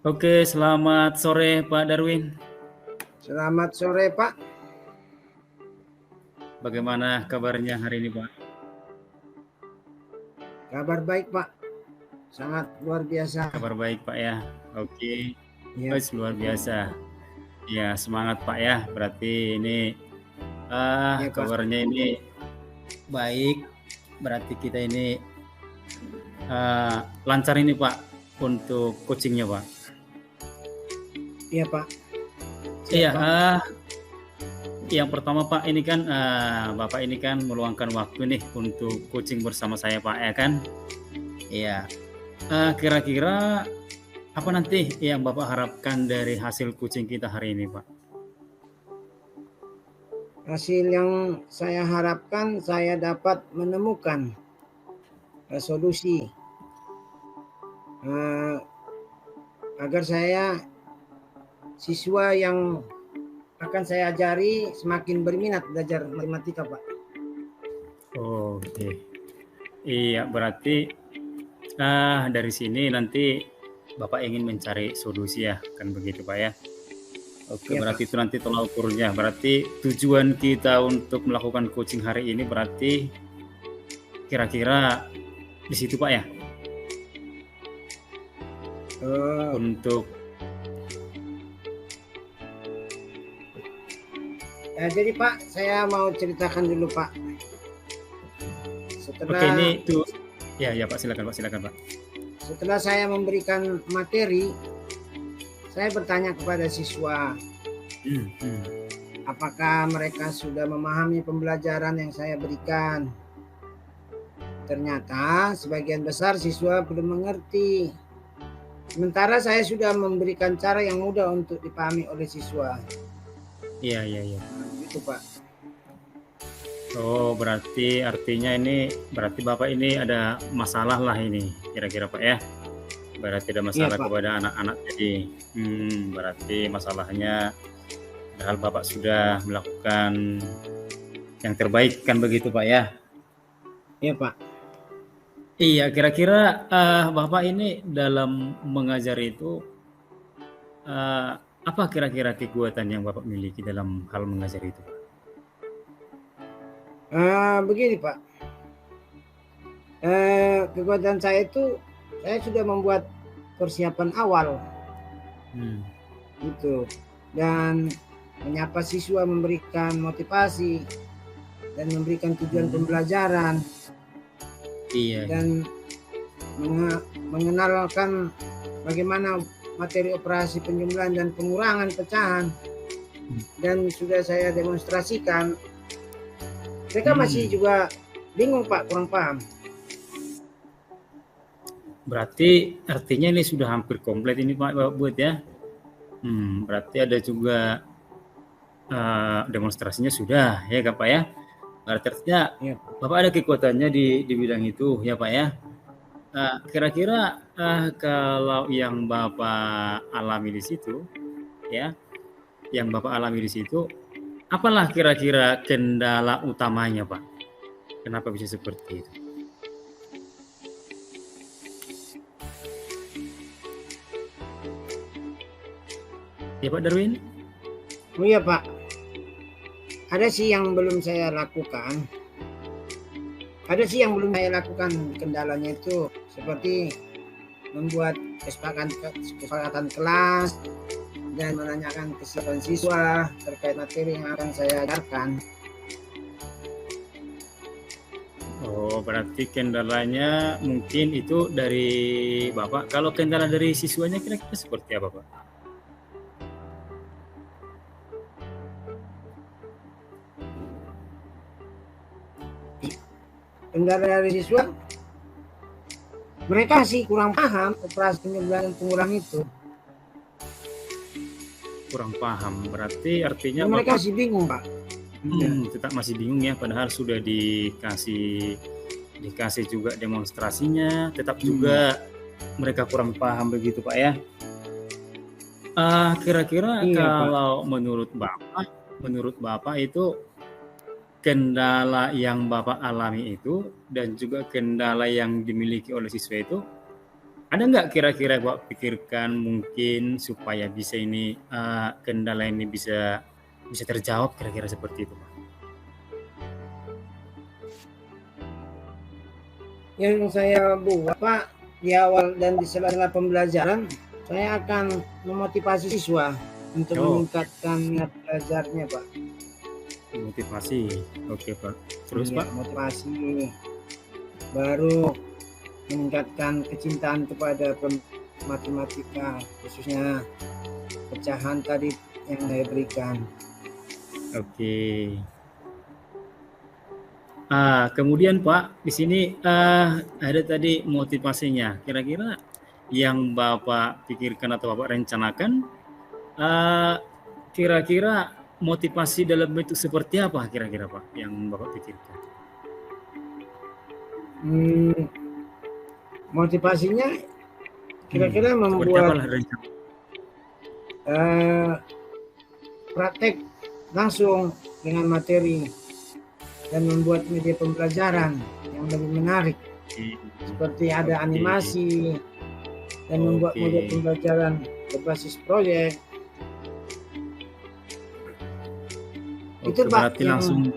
Oke, selamat sore Pak Darwin. Selamat sore, Pak. Bagaimana kabarnya hari ini, Pak? Kabar baik, Pak. Sangat luar biasa. Kabar baik, Pak ya. Oke, Ya, luar biasa. Ya, semangat Pak ya. Berarti ini ya, Pak. kabarnya ini baik. Berarti kita ini lancar ini Pak untuk coachingnya Pak. Iya, Pak. Siap, Iya, Pak. yang pertama Pak ini kan Bapak ini kan meluangkan waktu nih untuk coaching bersama saya Pak ya kan? Iya. Kira-kira apa nanti yang Bapak harapkan dari hasil coaching kita hari ini, Pak? Hasil yang saya harapkan saya dapat menemukan solusi eh, agar siswa yang akan saya ajari semakin berminat belajar matematika, Pak. Oke. Iya, berarti dari sini nanti Bapak ingin mencari solusi ya, kan begitu Pak ya? Oke, Iya, berarti Pak. itu nanti tolak ukurnya. Berarti tujuan kita untuk melakukan coaching hari ini berarti kira-kira di situ Pak ya? Eh, Untuk jadi, Pak, saya mau ceritakan dulu, Pak. oke ini Setelah tuh ya Pak, silakan Pak. setelah saya memberikan materi, saya bertanya kepada siswa, Hmm, hmm. apakah mereka sudah memahami pembelajaran yang saya berikan? Ternyata sebagian besar siswa belum mengerti. Sementara saya sudah memberikan cara yang mudah untuk dipahami oleh siswa. Iya. Gitu, Pak. Oh, berarti artinya berarti Bapak ini ada masalah lah ini, kira-kira Pak ya? Berarti ada Iya, masalah Pak. kepada anak-anak jadi. Berarti masalahnya padahal Bapak sudah melakukan yang terbaik kan begitu Pak ya? Iya, Pak. Iya, kira-kira Bapak ini dalam mengajar itu apa kira-kira kekuatan yang Bapak miliki dalam hal mengajar itu, Pak? Begini, Pak. Kekuatan saya itu, saya sudah membuat persiapan awal, Hmm. gitu. Dan menyapa siswa, memberikan motivasi, dan memberikan tujuan pembelajaran, Iya. dan mengenalkan bagaimana materi operasi penjumlahan dan pengurangan pecahan, dan sudah saya demonstrasikan. Mereka masih juga bingung, Pak, kurang paham. Berarti artinya ini sudah hampir komplit ini Pak buat ya. Berarti ada juga demonstrasinya sudah ya kan Pak ya. Berarti artinya Ya. Bapak ada kekuatannya di bidang itu ya Pak ya. Kira-kira kalau yang Bapak alami di situ ya, yang Bapak alami di situ, apalah kira-kira kendala utamanya Pak? Kenapa bisa seperti itu? Ya Pak Darwin? Oh iya, Pak. Ada sih yang belum saya lakukan. Kendalanya itu seperti membuat kesepakatan kelas dan menanyakan kesiapan siswa terkait materi yang akan saya ajarkan. Oh, berarti kendalanya mungkin itu dari Bapak. Kalau kendala dari siswanya kira-kira seperti apa, Pak? Kendala dari siswa, mereka sih kurang paham operasi penjumlahan dan pengurangan itu. Kurang paham. Berarti artinya Mereka Bapak masih bingung, Pak. tetap masih bingung ya, padahal sudah dikasih juga demonstrasinya, tetap juga mereka kurang paham begitu, Pak ya. Kira-kira Iya, Pak. kalau menurut Bapak itu kendala yang Bapak alami itu dan juga kendala yang dimiliki oleh siswa itu Ada nggak kira-kira Bapak pikirkan mungkin supaya bisa ini kendala ini bisa terjawab kira-kira seperti itu Pak? Yang saya buat Pak, di awal dan di sela-sela pembelajaran, saya akan memotivasi siswa untuk meningkatkan minat belajarnya Pak. Motivasi, oke Pak. Terus Iya, Pak? motivasi, baru meningkatkan kecintaan kepada matematika, khususnya pecahan tadi yang saya berikan. Oke. Kemudian Pak, di sini ada tadi motivasinya. Kira-kira yang Bapak pikirkan atau Bapak rencanakan, kira-kira motivasi dalam bentuk seperti apa kira-kira Pak yang Bapak pikirkan? Motivasinya kira-kira membuat praktek langsung dengan materi dan membuat media pembelajaran yang lebih menarik, seperti ada animasi dan membuat media pembelajaran berbasis proyek. Itu Pak berarti langsung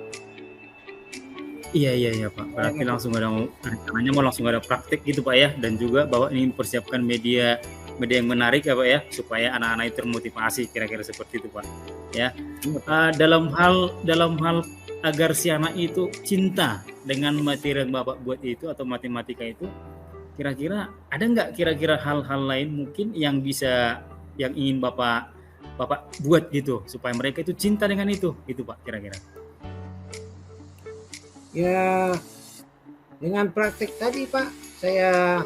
iya Pak, berarti langsung ada rencananya mau langsung ada praktek gitu Pak ya, dan juga Bapak ingin persiapkan media yang menarik ya Pak ya, supaya anak-anak itu termotivasi, kira-kira seperti itu Pak ya. Dalam hal agar si anak itu cinta dengan materi yang Bapak buat itu atau matematika itu, kira-kira ada nggak kira-kira hal-hal lain mungkin yang ingin Bapak buat gitu supaya mereka itu cinta dengan itu Pak kira-kira? Ya, dengan praktek tadi Pak, saya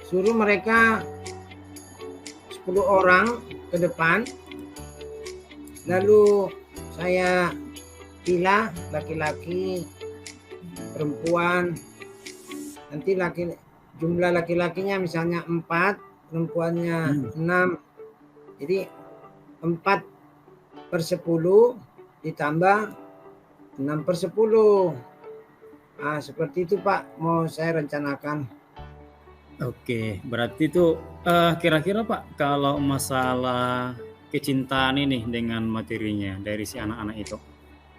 suruh mereka 10 orang ke depan, lalu saya pilih laki-laki, perempuan, nanti jumlah laki-lakinya misalnya 4, perempuannya 6, jadi 4/10 ditambah 6/10. Seperti itu Pak, mau saya rencanakan. Oke, berarti itu kira-kira Pak, kalau masalah kecintaan ini dengan materinya dari si anak-anak itu,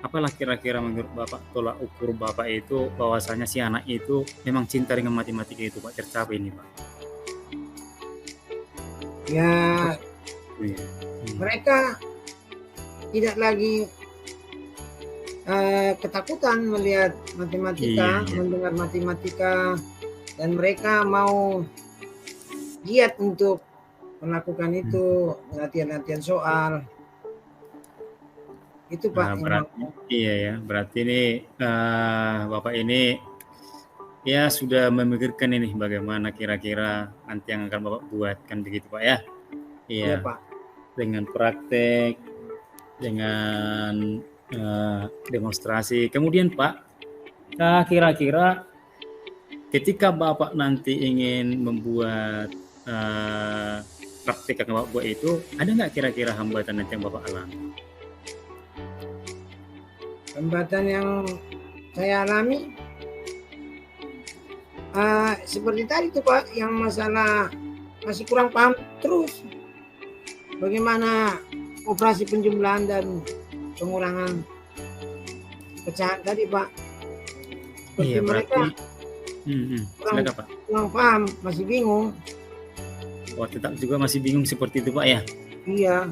apalah kira-kira menurut Bapak tolak ukur Bapak itu bahwasanya si anak itu memang cinta dengan matematika itu Pak, tercapai ini Pak? Ya, mereka tidak lagi ketakutan melihat matematika, mendengar matematika, dan mereka mau giat untuk melakukan itu, latihan-latihan soal. Itu Pak. Berarti ini Bapak ini ya sudah memikirkan ini bagaimana kira-kira nanti yang akan Bapak buat, kan begitu Pak ya? Iya Pak. Dengan praktek, dengan demonstrasi. Kemudian Pak, kira-kira ketika Bapak nanti ingin membuat praktek yang Bapak buat itu, ada nggak kira-kira hambatan yang Bapak alami? Hambatan yang saya alami seperti tadi tuh Pak, yang masalah masih kurang paham terus bagaimana operasi penjumlahan dan pengurangan pecahan tadi Pak. Seperti mereka kurang paham, masih bingung. Tetap juga masih bingung seperti itu Pak ya? Iya.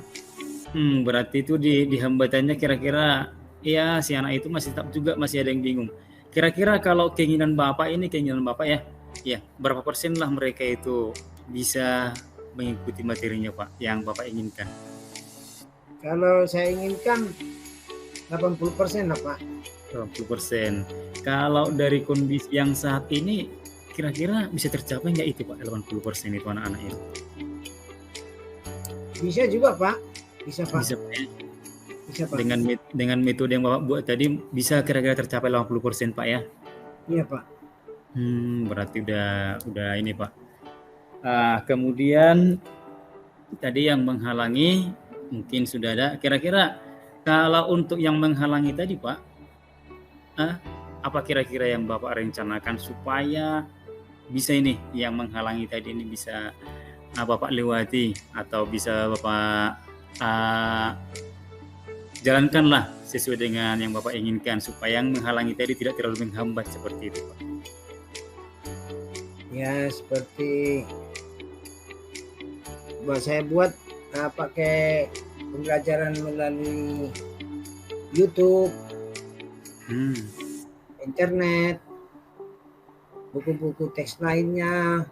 Berarti itu di hambatannya kira-kira ya si anak itu masih tetap juga masih ada yang bingung. Kira-kira kalau keinginan Bapak ya, berapa persen lah mereka itu bisa mengikuti materinya Pak yang Bapak inginkan? Kalau saya inginkan 80% lah Pak. 80%. Kalau dari kondisi yang saat ini, kira-kira bisa tercapai nggak itu Pak, 80% itu anak-anak itu? Bisa juga Pak. Bisa Pak. Bisa Pak. Dengan metode yang Bapak buat tadi, bisa kira-kira tercapai 80% Pak ya? Iya Pak. Berarti udah ini Pak. Kemudian tadi yang menghalangi mungkin sudah ada. Kira-kira kalau untuk yang menghalangi tadi Pak, apa kira-kira yang Bapak rencanakan supaya bisa ini yang menghalangi tadi ini bisa Bapak lewati atau bisa Bapak jalankanlah sesuai dengan yang Bapak inginkan supaya yang menghalangi tadi tidak terlalu menghambat seperti itu, Pak. Ya seperti saya buat pakai pembelajaran melalui YouTube, internet, buku-buku teks lainnya,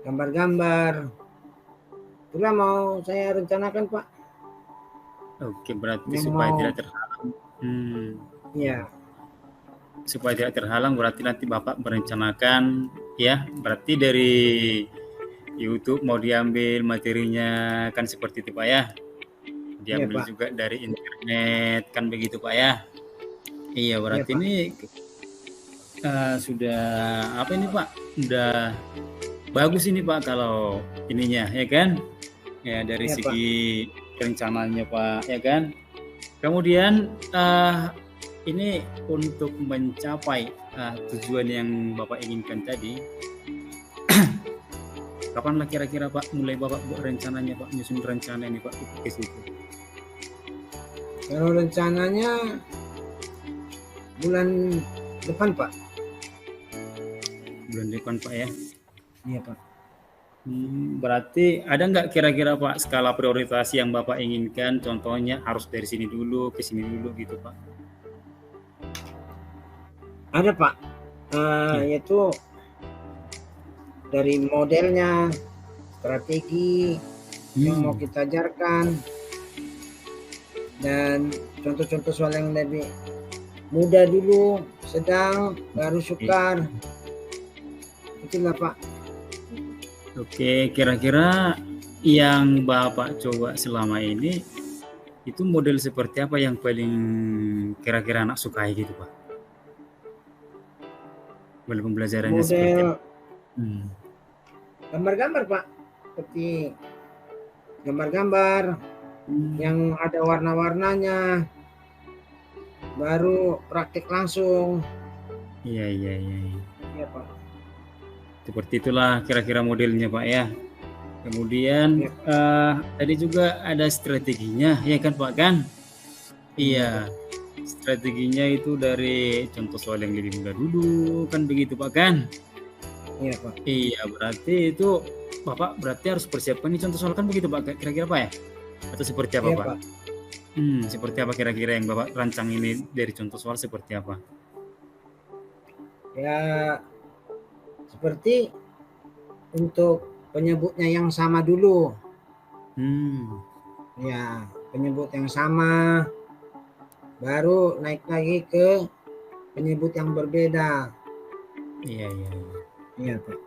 gambar-gambar. Itulah mau saya rencanakan, Pak. Oke, berarti supaya tidak terhalang. Ya. Supaya tidak terhalang berarti nanti Bapak merencanakan ya, berarti dari YouTube mau diambil materinya kan seperti itu Pak ya. Diambil Pak. juga dari internet kan begitu Pak ya. Iya, berarti Pak. ini sudah apa ini Pak? Udah bagus ini Pak kalau ininya ya kan? Ya dari segi rencananya Pak ya kan. Kemudian ini untuk mencapai tujuan yang Bapak inginkan tadi, kapanlah kira-kira Pak mulai Bapak buat rencananya Pak, nyusun rencana ini Pak ke situ? Kalau rencananya bulan depan Pak. Bulan depan Pak ya? Iya Pak. Berarti ada nggak kira-kira Pak skala prioritas yang Bapak inginkan? Contohnya harus dari sini dulu ke sini dulu gitu Pak? Ada Pak, yaitu dari modelnya, strategi yang mau kita ajarkan, dan contoh-contoh soal yang lebih mudah dulu, sedang, baru sukar. Itulah Pak. Oke, kira-kira yang Bapak coba selama ini itu model seperti apa yang paling kira-kira anak sukai gitu Pak? Model pembelajarannya seperti apa? Gambar-gambar Pak, seperti gambar-gambar yang ada warna-warnanya, baru praktik langsung. Iya Pak. Seperti itulah kira-kira modelnya Pak ya. Kemudian tadi juga ada strateginya ya kan Pak kan? Iya, strateginya itu dari contoh soal yang lebih mudah dulu kan begitu Pak kan? Iya Pak. Iya, berarti itu Bapak berarti harus persiapkan nih contoh soal kan begitu Pak kira-kira Pak ya? Atau seperti apa Pak? Seperti apa kira-kira yang Bapak rancang ini dari contoh soal seperti apa? Ya seperti untuk penyebutnya yang sama dulu. Ya, penyebut yang sama, baru naik lagi ke penyebut yang berbeda. Iya Pak.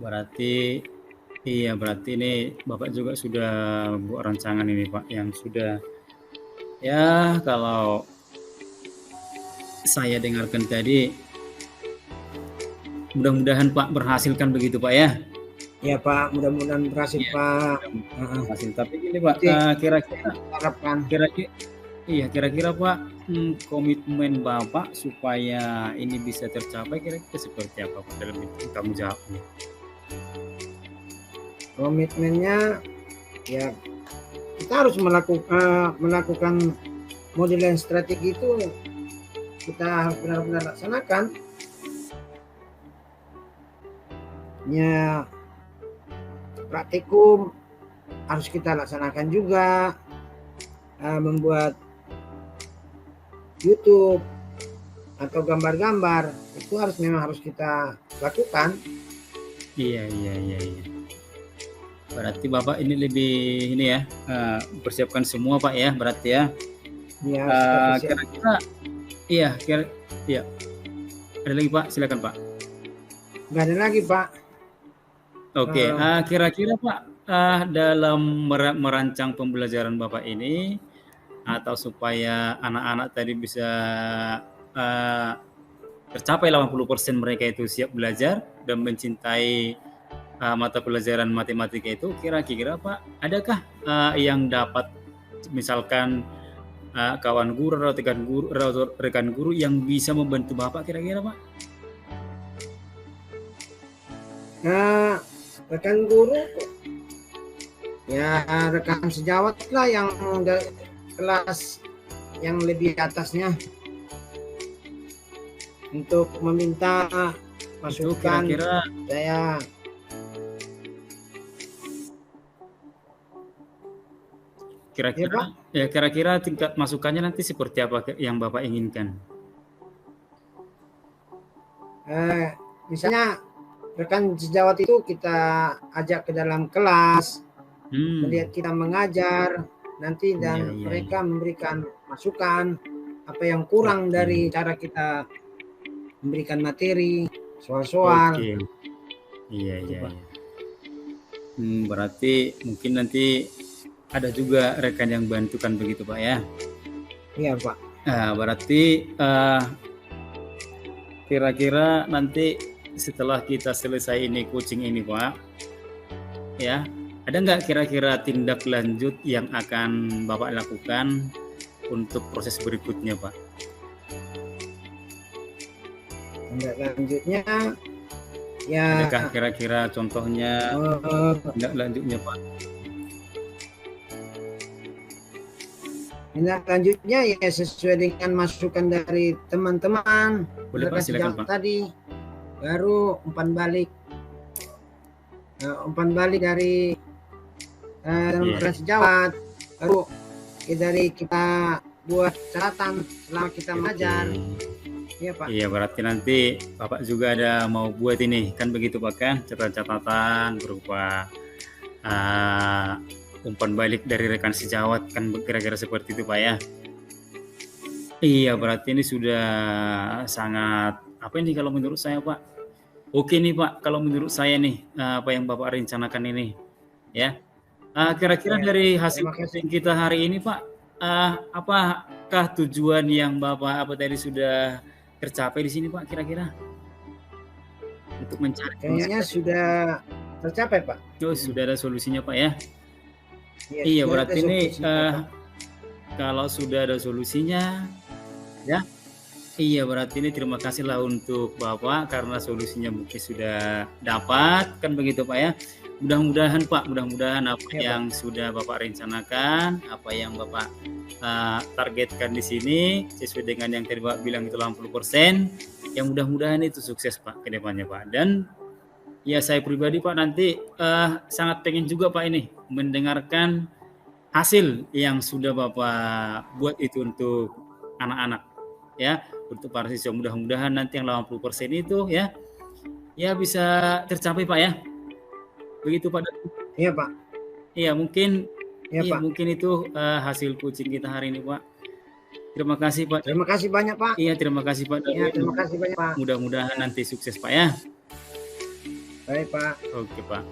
Berarti ini Bapak juga sudah buat rancangan ini Pak yang sudah ya kalau saya dengarkan tadi mudah-mudahan Pak berhasilkan begitu Pak ya. Ya Pak, mudah-mudahan berhasil Pak. Berhasil. Tapi gini Pak, kira-kira Pak komitmen Bapak supaya ini bisa tercapai kira-kira seperti apa Pak dalam tanggung jawabnya? Komitmennya ya kita harus melakukan model dan strategi itu kita benar-benar laksanakan. Ya praktikum harus kita laksanakan juga, membuat YouTube atau gambar-gambar itu memang harus kita lakukan. Iya. Berarti Bapak ini lebih ini ya persiapkan semua Pak ya berarti ya. Iya. Kira-kira iya. Ada lagi Pak, silakan Pak. Nggak ada lagi Pak. Oke, kira-kira Pak dalam merancang pembelajaran Bapak ini atau supaya anak-anak tadi bisa tercapai 80% mereka itu siap belajar dan mencintai mata pelajaran matematika itu, kira-kira Pak adakah yang dapat misalkan kawan guru atau rekan guru yang bisa membantu Bapak kira-kira Pak? Nah, rekan guru ya rekan sejawat lah yang kelas yang lebih atasnya untuk meminta Itu masukan kira-kira saya. Ya kira-kira Pak, ya kira-kira tingkat masukannya nanti seperti apa yang Bapak inginkan? misalnya rekan sejawat itu kita ajak ke dalam kelas, melihat kita mengajar nanti, Iya, dan iya, mereka iya. memberikan masukan apa yang kurang Oke. dari cara kita memberikan materi, soal-soal. Oke. Iya, Itu iya, Pak. iya. Berarti mungkin nanti ada juga rekan yang bantukan begitu Pak ya? Iya Pak. Berarti kira-kira nanti setelah kita selesai ini coaching ini Pak, ya, ada nggak kira-kira tindak lanjut yang akan Bapak lakukan untuk proses berikutnya Pak? Tindak lanjutnya ya, Adakah kira-kira contohnya tindak lanjutnya Pak? tindak lanjutnya ya sesuai dengan masukan dari teman-teman Boleh Pak, rekan silakan sejawat Pak. tadi, baru umpan balik dari rekan sejawat, baru dari kita buat catatan selama kita mengajar. Iya Pak. Iya, berarti nanti Bapak juga ada mau buat ini, kan begitu Pak kan? Catatan-catatan berupa umpan balik dari rekan sejawat, kan kira-kira seperti itu Pak ya? Iya, berarti ini sudah sangat, apa ini kalau menurut saya Pak? Oke nih Pak, kalau menurut saya nih, apa yang Bapak rencanakan ini, ya. Kira-kira Ya, dari hasil terima kasih. coaching kita hari ini Pak, apakah tujuan yang Bapak apa tadi sudah tercapai di sini Pak kira-kira? Untuk mencari Kayaknya sudah tercapai Pak. Oh, sudah ada solusinya Pak ya? Ya, Iya, sudah berarti ada ini solusinya, Pak. kalau sudah ada solusinya, ya. Iya, berarti ini terima kasihlah untuk Bapak karena solusinya mungkin sudah dapat, kan begitu Pak ya. Mudah-mudahan Pak, mudah-mudahan apa Ya, yang Pak. sudah Bapak rencanakan, apa yang Bapak targetkan di sini sesuai dengan yang tadi Bapak bilang itu 80%, yang mudah-mudahan itu sukses Pak ke depannya Pak. Dan ya saya pribadi Pak nanti sangat pengen juga Pak ini mendengarkan hasil yang sudah Bapak buat itu untuk anak-anak ya, untuk para siswa. Mudah-mudahan nanti yang 80% itu ya bisa tercapai Pak ya. Begitu Pak. Iya Pak. Iya mungkin Ya, Pak. mungkin itu hasil coaching kita hari ini Pak. Terima kasih Pak. Terima kasih banyak Pak. Iya, terima kasih Pak. Ya, terima kasih banyak Pak. Mudah-mudahan nanti sukses Pak ya. Baik Pak. Oke Pak.